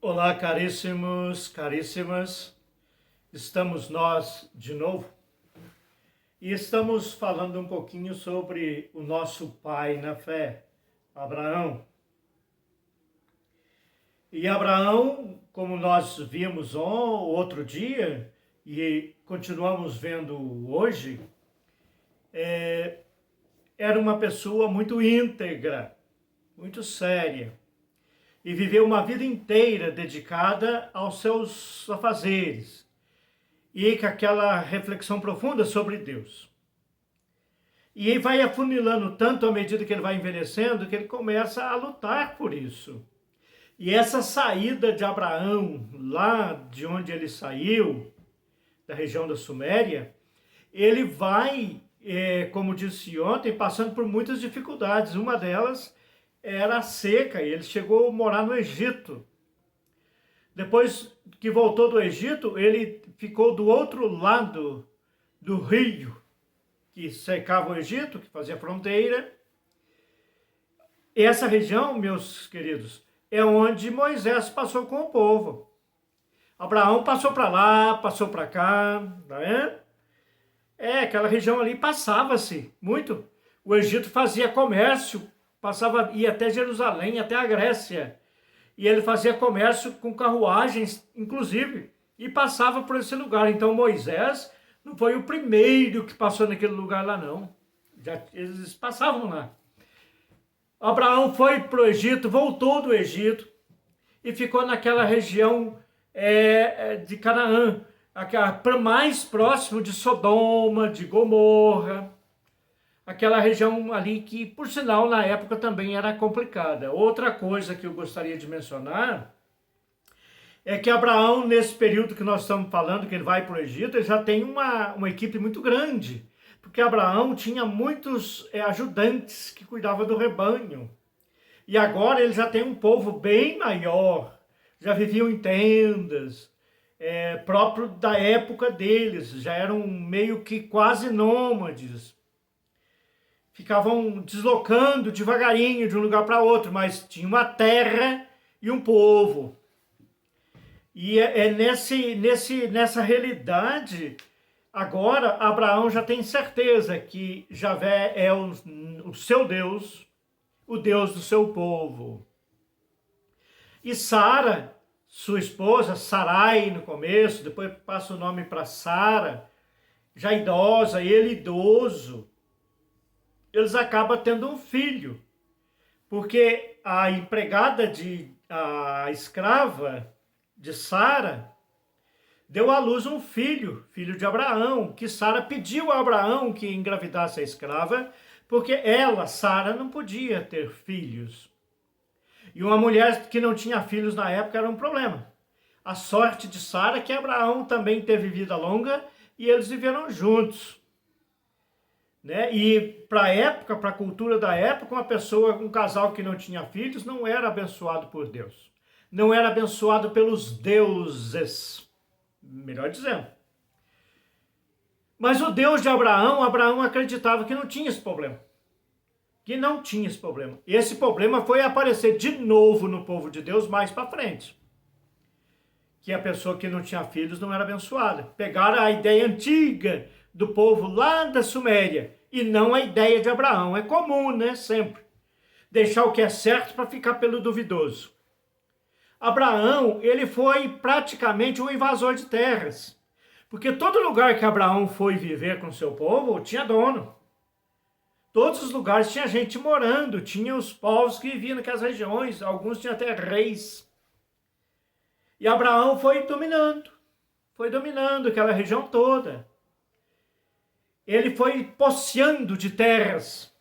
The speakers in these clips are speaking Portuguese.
Olá, caríssimos, caríssimas, estamos nós de novo e estamos falando um pouquinho sobre o nosso pai na fé, Abraão. E Abraão, como nós vimos outro dia e continuamos vendo hoje, era uma pessoa muito íntegra, muito séria. E viveu uma vida inteira dedicada aos seus afazeres e com aquela reflexão profunda sobre Deus. E ele vai afunilando tanto à medida que ele vai envelhecendo que ele começa a lutar por isso. E essa saída de Abraão, lá de onde ele saiu, da região da Suméria, ele vai, como disse ontem, passando por muitas dificuldades. Uma delas era a seca, e ele chegou a morar no Egito. Depois que voltou do Egito, ele ficou do outro lado do rio, que secava o Egito, que fazia fronteira. E essa região, meus queridos, é onde Moisés passou com o povo. Abraão passou para lá, passou para cá, não é? Aquela região ali passava-se muito. O Egito fazia comércio, ia até Jerusalém, até a Grécia. E ele fazia comércio com carruagens, inclusive, e passava por esse lugar. Então Moisés não foi o primeiro que passou naquele lugar lá, não. Eles passavam lá. Abraão foi para o Egito, voltou do Egito e ficou naquela região de Canaã, mais próximo de Sodoma, de Gomorra, aquela região ali que, por sinal, na época também era complicada. Outra coisa que eu gostaria de mencionar é que Abraão, nesse período que nós estamos falando, que ele vai para o Egito, ele já tem uma equipe muito grande, porque Abraão tinha muitos ajudantes que cuidavam do rebanho. E agora ele já tem um povo bem maior, já viviam em tendas, próprio da época deles, já eram meio que quase nômades. Ficavam deslocando devagarinho de um lugar para outro, mas tinha uma terra e um povo. E nessa realidade, agora Abraão já tem certeza que Javé é o seu Deus, o Deus do seu povo. E Sara, sua esposa, Sarai no começo, depois passa o nome para Sara, já idosa, ele idoso, eles acabam tendo um filho, porque a escrava de Sara, deu à luz um filho, filho de Abraão, que Sara pediu a Abraão que engravidasse a escrava, porque ela, Sara, não podia ter filhos. E uma mulher que não tinha filhos na época era um problema. A sorte de Sara é que Abraão também teve vida longa e eles viveram juntos. Né? E para a época, para a cultura da época, um casal que não tinha filhos não era abençoado por Deus. Não era abençoado pelos deuses, melhor dizendo. Mas o Deus de Abraão acreditava que não tinha esse problema. Que não tinha esse problema. E esse problema foi aparecer de novo no povo de Deus mais para frente. Que a pessoa que não tinha filhos não era abençoada. Pegaram a ideia antiga do povo lá da Suméria e não a ideia de Abraão. É comum, né? Sempre. Deixar o que é certo para ficar pelo duvidoso. Abraão, ele foi praticamente um invasor de terras. Porque todo lugar que Abraão foi viver com seu povo tinha dono. Todos os lugares tinha gente morando, tinha os povos que viviam naquelas regiões, alguns tinham até reis. E Abraão foi dominando aquela região toda. Ele foi posseando de terras.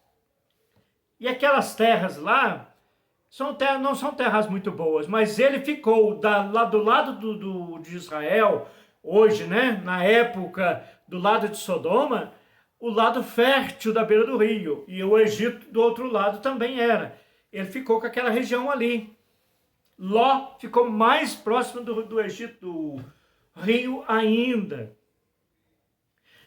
E aquelas terras lá, não são terras muito boas, mas ele ficou do lado de Israel, hoje, né, na época, do lado de Sodoma, o lado fértil da beira do rio, e o Egito do outro lado também era. Ele ficou com aquela região ali. Ló ficou mais próximo do Egito, do rio ainda.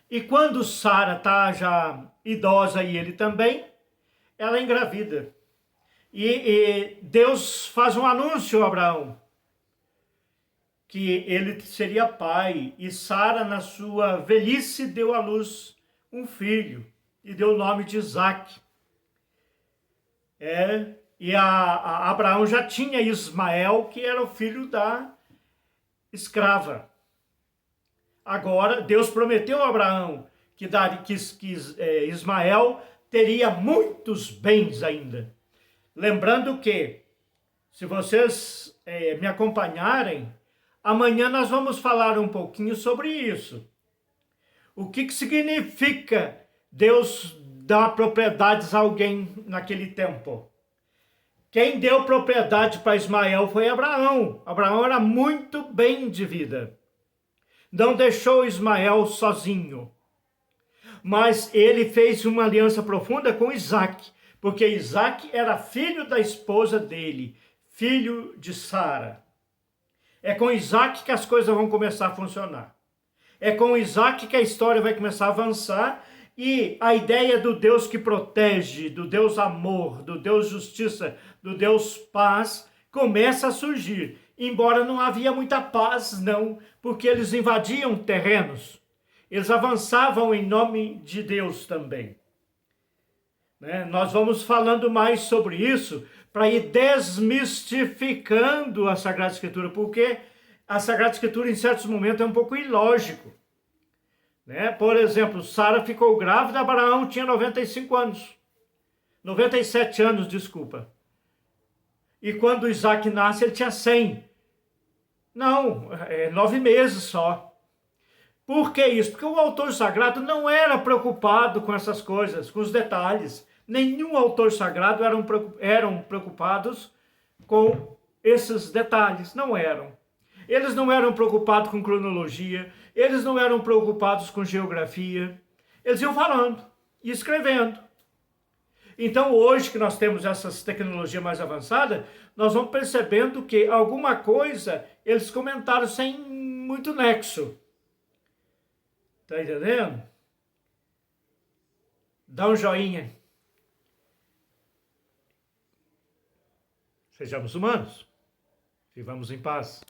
E quando Sara está já idosa e ele também, ela engravida. E Deus faz um anúncio a Abraão. que ele seria pai, e Sara, na sua velhice, deu à luz um filho, e deu o nome de Isaque. E Abraão já tinha Ismael, que era o filho da escrava. Agora, Deus prometeu a Abraão que Ismael teria muitos bens ainda. Lembrando que, se vocês me acompanharem, amanhã nós vamos falar um pouquinho sobre isso. O que significa Deus dar propriedades a alguém naquele tempo? Quem deu propriedade para Ismael foi Abraão. Abraão era muito bem de vida. Não deixou Ismael sozinho. Mas ele fez uma aliança profunda com Isaque, porque Isaque era filho da esposa dele, filho de Sara. É com Isaque que as coisas vão começar a funcionar. É com Isaque que a história vai começar a avançar, e a ideia do Deus que protege, do Deus amor, do Deus justiça, do Deus paz, começa a surgir. Embora não havia muita paz, não, porque eles invadiam terrenos. Eles avançavam em nome de Deus também. Nós vamos falando mais sobre isso para ir desmistificando a Sagrada Escritura, porque a Sagrada Escritura, em certos momentos, é um pouco ilógico. Por exemplo, Sara ficou grávida, Abraão tinha 95 anos. 97 anos, desculpa. E quando Isaac nasce, ele tinha 100. Não, 9 meses só. Por que isso? Porque o autor sagrado não era preocupado com essas coisas, com os detalhes. Nenhum autor sagrado eram preocupados com esses detalhes, não eram. Eles não eram preocupados com cronologia, eles não eram preocupados com geografia. Eles iam falando e escrevendo. Então, hoje que nós temos essas tecnologias mais avançadas, nós vamos percebendo que alguma coisa eles comentaram sem muito nexo. Tá entendendo? Dá um joinha. Sejamos humanos. Vivamos em paz.